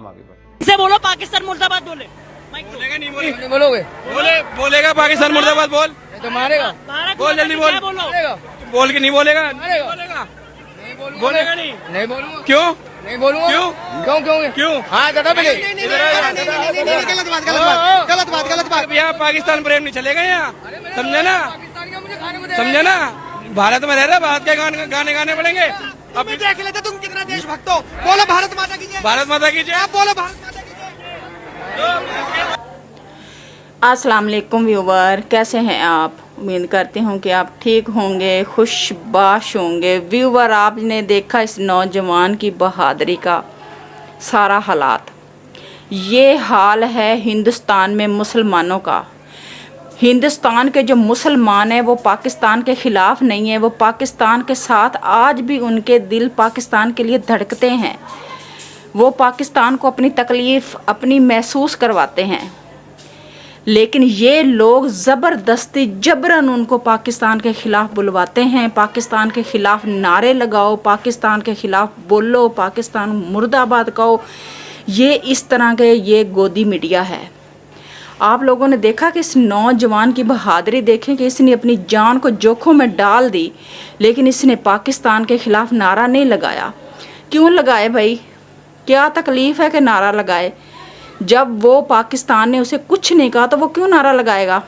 आगे बढ़। से बोलो पाकिस्तान मुर्दाबाद बोले। बोलेगा नहीं बोलेगा नहीं बोलोगे? बोलेगा पाकिस्तान मुर्दाबाद बोल नहीं तो मारेगा। भारत बोल माता जल्दी की बोल। जय बोलो। मारेगा। बोल के नहीं बोलेगा मारेगा। बोलेगा नहीं बोलूंगा। बोलेगा नहीं नहीं बोलूंगा। क्यों नहीं बोलूंगा। क्यों? क्यों क्यों क्यों हाँ दादा पहले गलत बात यहाँ पाकिस्तान प्रेम नहीं चलेगा यहाँ समझे ना पाकिस्तान का मुझे खाने को दे। समझे ना भारत में रह रहे भारत के गाने गाने पड़ेंगे अब अभी देख लेते तुम कितना देशभक्त हो। बोलो भारत माता की जय। भारत माता की जय आप बोलो भारत माता की जय। अस्सलाम वालेकुम व्यूवर, कैसे हैं आप? उम्मीद करती हूँ कि आप ठीक होंगे, खुशबाश होंगे। व्यूवर, आपने देखा इस नौजवान की बहादुरी का सारा हालात। ये हाल है हिंदुस्तान में मुसलमानों का। हिंदुस्तान के जो मुसलमान हैं वो पाकिस्तान के ख़िलाफ़ नहीं है, वो पाकिस्तान के साथ आज भी उनके दिल पाकिस्तान के लिए धड़कते हैं। वो पाकिस्तान को अपनी तकलीफ़ अपनी महसूस करवाते हैं, लेकिन ये लोग ज़बरदस्ती जबरन उनको पाकिस्तान के ख़िलाफ़ बुलवाते हैं। पाकिस्तान के ख़िलाफ़ नारे लगाओ, पाकिस्तान के ख़िलाफ़ बोलो, पाकिस्तान मुर्दाबाद कहो। ये इस तरह के ये गोदी मीडिया है। आप लोगों ने देखा कि इस नौजवान की बहादुरी देखें कि इसने अपनी जान को जोखों में डाल दी, लेकिन इसने पाकिस्तान के ख़िलाफ़ नारा नहीं लगाया। क्यों लगाए भाई? क्या तकलीफ़ है कि नारा लगाए? जब वो पाकिस्तान ने उसे कुछ नहीं कहा तो वो क्यों नारा लगाएगा?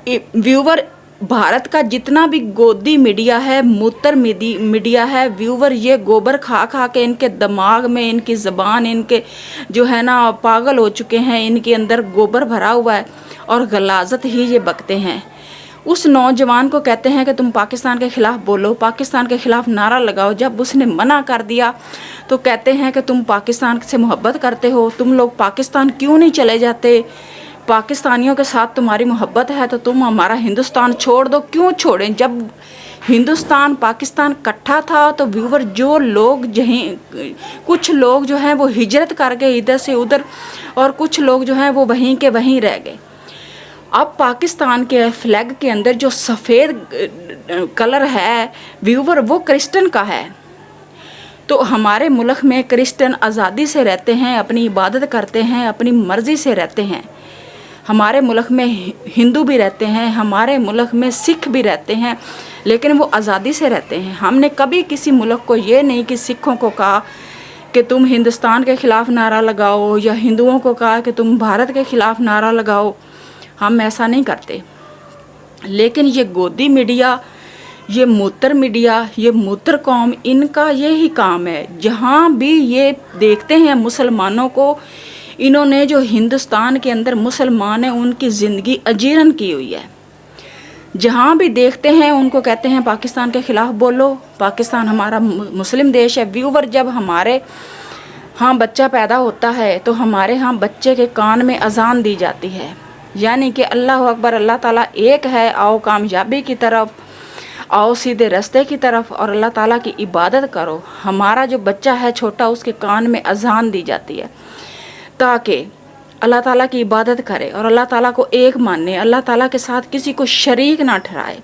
व्यूवर, भारत का जितना भी गोदी मीडिया है, मूत्र मीडिया है, व्यूवर, ये गोबर खा खा के इनके दिमाग में, इनकी ज़बान, इनके जो है ना पागल हो चुके हैं। इनके अंदर गोबर भरा हुआ है और गलाजत ही ये बकते हैं। उस नौजवान को कहते हैं कि तुम पाकिस्तान के ख़िलाफ़ बोलो, पाकिस्तान के ख़िलाफ़ नारा लगाओ। जब उसने मना कर दिया तो कहते हैं कि तुम पाकिस्तान से मोहब्बत करते हो, तुम लोग पाकिस्तान क्यों नहीं चले जाते? पाकिस्तानियों के साथ तुम्हारी मोहब्बत है तो तुम हमारा हिंदुस्तान छोड़ दो। क्यों छोड़ें? जब हिंदुस्तान पाकिस्तान इकट्ठा था तो व्यूवर, जो लोग कुछ लोग जो हैं वो हिजरत कर गए इधर से उधर, और कुछ लोग जो हैं वो वहीं के वहीं रह गए। अब पाकिस्तान के फ्लैग के अंदर जो सफ़ेद कलर है व्यूवर, वो क्रिश्चियन का है। तो हमारे मुल्क में क्रिश्चियन आज़ादी से रहते हैं, अपनी इबादत करते हैं, अपनी मर्ज़ी से रहते हैं। हमारे मुल्क में हिंदू भी रहते हैं, हमारे मुल्क में सिख भी रहते हैं, लेकिन वो आज़ादी से रहते हैं। हमने कभी किसी मुल्क को ये नहीं कि सिखों को कहा कि तुम हिंदुस्तान के ख़िलाफ़ नारा लगाओ, या हिंदुओं को कहा कि तुम भारत के ख़िलाफ़ नारा लगाओ। हम ऐसा नहीं करते। लेकिन ये गोदी मीडिया, ये मूत्र मीडिया, ये मूत्र कौम, इनका यही काम है। जहाँ भी ये देखते हैं मुसलमानों को, इन्होंने जो हिंदुस्तान के अंदर मुसलमान हैं उनकी ज़िंदगी अजीरन की हुई है। जहाँ भी देखते हैं उनको कहते हैं पाकिस्तान के ख़िलाफ़ बोलो, पाकिस्तान हमारा मुस्लिम देश है। व्यूवर, जब हमारे यहाँ बच्चा पैदा होता है तो हमारे यहाँ बच्चे के कान में अजान दी जाती है, यानी कि अल्लाह अकबर, अल्लाह ताला एक है, आओ कामयाबी की तरफ, आओ सीधे रास्ते की तरफ और अल्लाह ताला की इबादत करो। हमारा जो बच्चा है छोटा, उसके कान में अजान दी जाती है ताकि अल्लाह ताला की इबादत करे और अल्लाह ताला को एक माने, अल्लाह ताला के साथ किसी को शरीक ना ठहराए।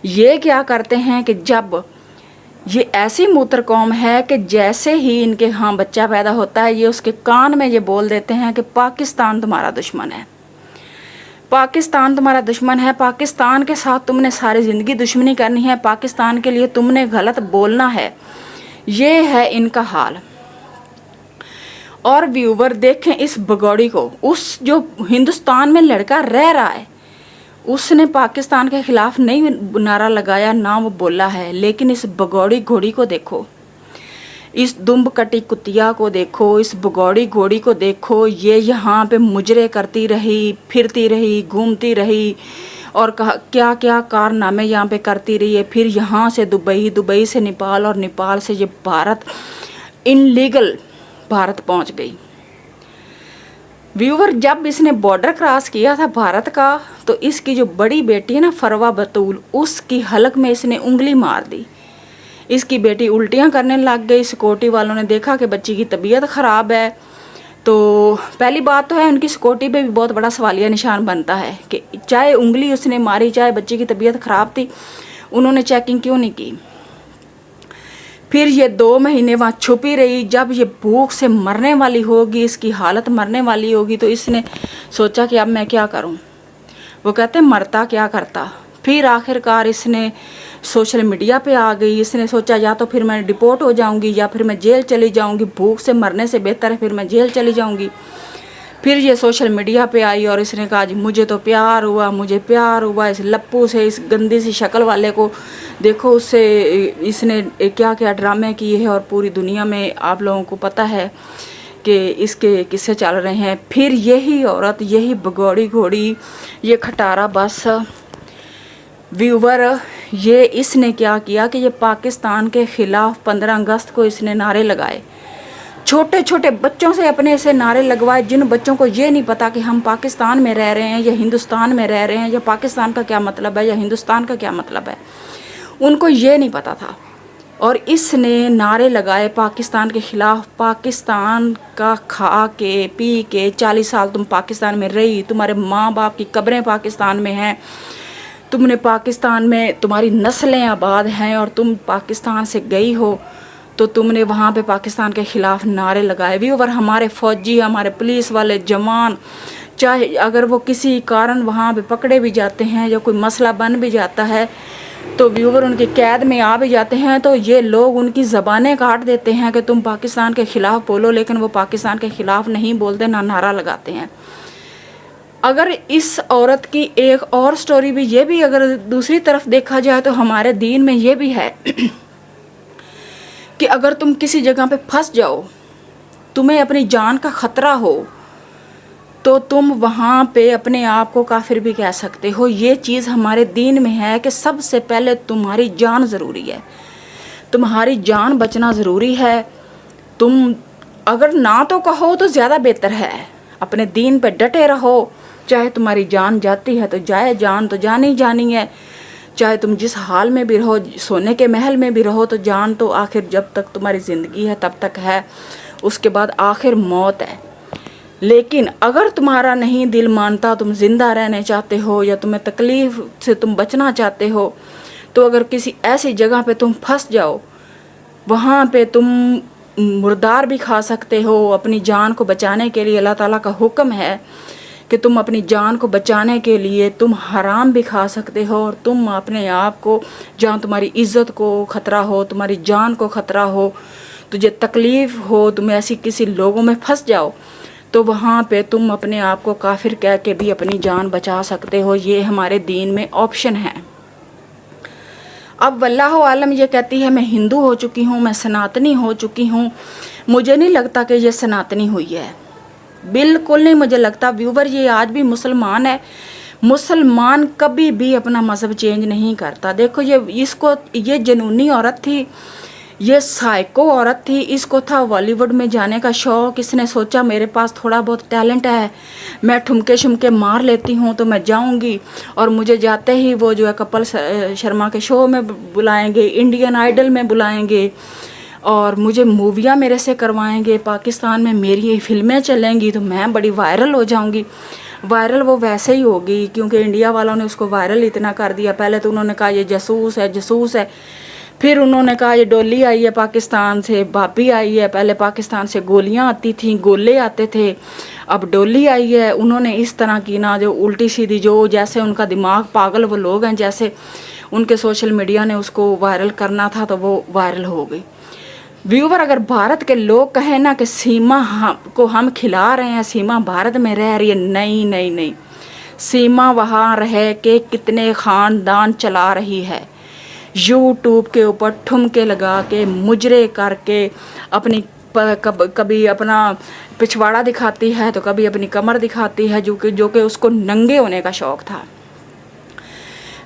ये क्या करते हैं कि जब ये ऐसी मूत्र कौम है कि जैसे ही इनके यहाँ बच्चा पैदा होता है, ये उसके कान में ये बोल देते हैं कि पाकिस्तान तुम्हारा दुश्मन है, पाकिस्तान तुम्हारा दुश्मन है, पाकिस्तान के साथ तुमने सारी ज़िंदगी दुश्मनी करनी है, पाकिस्तान के लिए तुमने गलत बोलना है। ये है इनका हाल। और व्यूवर, देखें इस भगौड़ी को। उस जो हिंदुस्तान में लड़का रह रहा है उसने पाकिस्तान के ख़िलाफ़ नहीं नारा लगाया, ना वो बोला है, लेकिन इस भगौड़ी घोड़ी को देखो, इस दुम्ब कटी कुतिया को देखो, इस भगौड़ी घोड़ी को देखो। ये यहाँ पे मुजरे करती रही, फिरती रही, घूमती रही और क्या क्या कारनामे यहाँ पे करती रही है। फिर यहाँ से दुबई, दुबई से नेपाल और नेपाल से ये भारत, इनलीगल भारत पहुँच गई। व्यूवर, जब इसने बॉर्डर क्रॉस किया था भारत का, तो इसकी जो बड़ी बेटी है ना फरवा बतूल, उसकी हलक में इसने उंगली मार दी। इसकी बेटी उल्टियाँ करने लग गई। सिक्योरिटी वालों ने देखा कि बच्ची की तबीयत ख़राब है, तो पहली बात तो है उनकी सिक्योरिटी पे भी बहुत बड़ा सवालिया निशान बनता है कि चाहे उंगली उसने मारी, चाहे बच्ची की तबीयत ख़राब थी, उन्होंने चेकिंग क्यों नहीं की। फिर ये 2 महीने वहाँ छुपी रही। जब ये भूख से मरने वाली होगी, इसकी हालत मरने वाली होगी, तो इसने सोचा कि अब मैं क्या करूँ। वो कहते मरता क्या करता। फिर आखिरकार इसने सोशल मीडिया पे आ गई। इसने सोचा या तो फिर मैं डिपोर्ट हो जाऊंगी या फिर मैं जेल चली जाऊंगी, भूख से मरने से बेहतर है फिर मैं जेल चली जाऊंगी। फिर ये सोशल मीडिया पे आई और इसने कहा जी मुझे तो प्यार हुआ, मुझे प्यार हुआ इस लप्पू से, इस गंदी सी शक्ल वाले को देखो, उससे इसने क्या क्या ड्रामे किए हैं और पूरी दुनिया में आप लोगों को पता है कि इसके किस्से चल रहे हैं। फिर यही औरत, यही भगौड़ी घोड़ी, ये खटारा बस व्यूवर, ये इसने क्या किया कि ये पाकिस्तान के ख़िलाफ़ 15 अगस्त को इसने नारे लगाए। छोटे छोटे बच्चों से अपने से नारे लगवाए, जिन बच्चों को ये नहीं पता कि हम पाकिस्तान में रह रहे हैं या हिंदुस्तान में रह रहे हैं, या पाकिस्तान का क्या मतलब है या हिंदुस्तान का क्या मतलब है, उनको ये नहीं पता था। और इसने नारे लगाए पाकिस्तान के ख़िलाफ़। पाकिस्तान का खा के पी के 40 साल तुम पाकिस्तान में रही, तुम्हारे माँ बाप की कब्रें पाकिस्तान में हैं, तुमने पाकिस्तान में तुम्हारी नस्लें आबाद हैं और तुम पाकिस्तान से गई हो तो तुमने वहाँ पे पाकिस्तान के ख़िलाफ़ नारे लगाए। व्यूवर, हमारे फ़ौजी, हमारे पुलिस वाले जवान, चाहे अगर वो किसी कारण वहाँ पे पकड़े भी जाते हैं या कोई मसला बन भी जाता है तो व्यूवर उनकी कैद में आ भी जाते हैं, तो ये लोग उनकी ज़बानें काट देते हैं कि तुम पाकिस्तान के ख़िलाफ़ बोलो, लेकिन वो पाकिस्तान के ख़िलाफ़ नहीं बोलते, ना नारा लगाते हैं। अगर इस औरत की एक और स्टोरी भी, ये भी अगर दूसरी तरफ देखा जाए तो हमारे दीन में ये भी है कि अगर तुम किसी जगह पे फंस जाओ, तुम्हें अपनी जान का ख़तरा हो, तो तुम वहाँ पे अपने आप को काफिर भी कह सकते हो। ये चीज़ हमारे दीन में है कि सबसे पहले तुम्हारी जान ज़रूरी है, तुम्हारी जान बचना ज़रूरी है। तुम अगर ना तो कहो तो ज़्यादा बेहतर है, अपने दीन पे डटे रहो। चाहे तुम्हारी जान जाती है तो जाए, जान तो जानी जानी है। चाहे तुम जिस हाल में भी रहो, सोने के महल में भी रहो, तो जान तो आखिर जब तक तुम्हारी ज़िंदगी है तब तक है, उसके बाद आखिर मौत है। लेकिन अगर तुम्हारा नहीं दिल मानता, तुम ज़िंदा रहने चाहते हो या तुम्हें तकलीफ़ से तुम बचना चाहते हो, तो अगर किसी ऐसी जगह पे तुम फंस जाओ, वहाँ पे तुम मुर्दार भी खा सकते हो। अपनी जान को बचाने के लिए अल्लाह ताला का हुक्म है कि तुम अपनी जान को बचाने के लिए तुम हराम भी खा सकते हो। और तुम अपने आप को, जहाँ तुम्हारी इज़्ज़त को ख़तरा हो, तुम्हारी जान को ख़तरा हो, तुझे तकलीफ़ हो, तुम ऐसी किसी लोगों में फंस जाओ, तो वहाँ पे तुम अपने आप को काफिर कह के भी अपनी जान बचा सकते हो। ये हमारे दीन में ऑप्शन है। अब वल्लाहु आलम ये कहती है मैं हिंदू हो चुकी हूँ, मैं सनातनी हो चुकी हूँ। मुझे नहीं लगता कि ये सनातनी हुई है, बिल्कुल नहीं मुझे लगता। व्यूवर, ये आज भी मुसलमान है। मुसलमान कभी भी अपना मज़हब चेंज नहीं करता। देखो ये जनूनी औरत थी, ये साइको औरत थी। इसको था बॉलीवुड में जाने का शौक़। इसने सोचा मेरे पास थोड़ा बहुत टैलेंट है, मैं ठुमके शुमके मार लेती हूँ तो मैं जाऊँगी और मुझे जाते ही वो जो है कपिल शर्मा के शो में बुलाएंगे, इंडियन आइडल में बुलाएंगे और मुझे मूवियाँ मेरे से करवाएंगे, पाकिस्तान में मेरी फिल्में चलेंगी तो मैं बड़ी वायरल हो जाऊँगी। वायरल वो वैसे ही होगी क्योंकि इंडिया वालों ने उसको वायरल इतना कर दिया। पहले तो उन्होंने कहा ये जासूस है, जासूस है, फिर उन्होंने कहा ये डोली आई है पाकिस्तान से, भाभी आई है। पहले पाकिस्तान से गोलियां आती थी, गोले आते थे, अब डोली आई है। उन्होंने इस तरह की ना जो उल्टी सीधी, जो जैसे उनका दिमाग पागल वो लोग हैं, जैसे उनके सोशल मीडिया ने उसको वायरल करना था तो वो वायरल हो गई। व्यूवर, अगर भारत के लोग कहें ना कि सीमा को हम खिला रहे हैं, सीमा भारत में रह रही है, नहीं नहीं नहीं, सीमा वहाँ रह के कितने ख़ानदान चला रही है। यूट्यूब के ऊपर ठुमके लगा के, मुजरे करके, अपनी कभी अपना पिछवाड़ा दिखाती है तो कभी अपनी कमर दिखाती है, जो कि उसको नंगे होने का शौक़ था।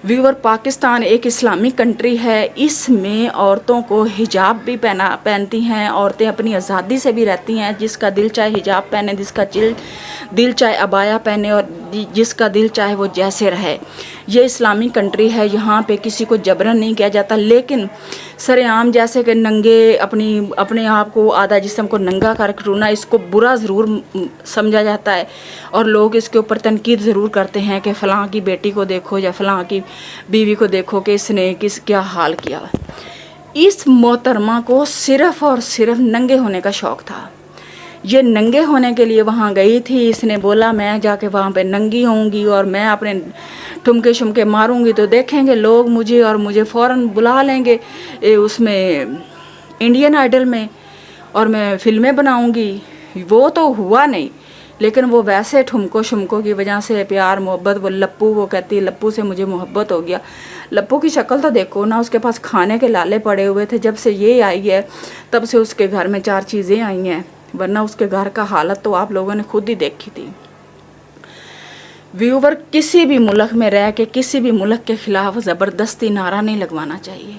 व्यूवर, पाकिस्तान एक इस्लामिक कंट्री है, इसमें औरतों को हिजाब भी पहनती हैं, औरतें अपनी आज़ादी से भी रहती हैं। जिसका दिल चाहे हिजाब पहने, जिसका दिल चाहे अबाया पहने और जिसका दिल चाहे वो जैसे रहे। ये इस्लामिक कंट्री है, यहाँ पे किसी को जबरन नहीं किया जाता। लेकिन सरेआम जैसे कि नंगे अपने आप को, आधा जिस्म को नंगा करके रोना, इसको बुरा ज़रूर समझा जाता है और लोग इसके ऊपर तनकीद ज़रूर करते हैं कि फ़लाँ की बेटी को देखो या फ़लाँ की बीवी को देखो कि इसने क्या हाल किया। इस मोहतरमा को सिर्फ और सिर्फ नंगे होने का शौक़ था। ये नंगे होने के लिए वहाँ गई थी। इसने बोला मैं जाके वहाँ पे नंगी होंगी और मैं अपने ठुमके शुमके मारूंगी तो देखेंगे लोग मुझे, और मुझे फ़ौरन बुला लेंगे उसमें इंडियन आइडल में, और मैं फिल्में बनाऊंगी। वो तो हुआ नहीं, लेकिन वो वैसे ठुमको शुमकों की वजह से प्यार मोहब्बत, वो लप्पू, वो कहती है लप्पू से मुझे मोहब्बत हो गया। लप्पू की शक्ल तो देखो ना, उसके पास खाने के लाले पड़े हुए थे। जब से ये आई है तब से उसके घर में 4 चीज़ें आई हैं, वरना उसके घर का हालत तो आप लोगों ने खुद ही देखी थी। व्यूवर, किसी भी मुल्क में रह के किसी भी मुल्क के ख़िलाफ़ ज़बरदस्ती नारा नहीं लगवाना चाहिए।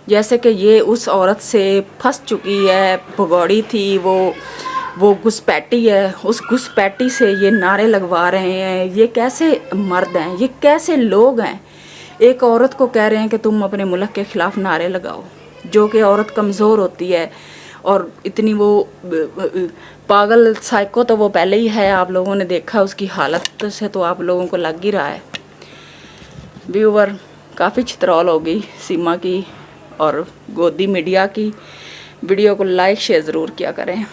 जैसे कि ये उस औरत से फंस चुकी है, भगौड़ी थी, वो घुसपैठी है, उस घुसपैठी से ये नारे लगवा रहे हैं। ये कैसे मर्द हैं, ये कैसे लोग हैं? एक औरत को कह रहे हैं कि तुम अपने मुल्क के ख़िलाफ़ नारे लगाओ, जो कि औरत कमज़ोर होती है और इतनी वो पागल साइको तो वो पहले ही है। आप लोगों ने देखा उसकी हालत से तो आप लोगों को लग ही रहा है। व्यूवर, काफ़ी चित्रौल हो गई सीमा की और गोदी मीडिया की। वीडियो को लाइक शेयर ज़रूर किया करें।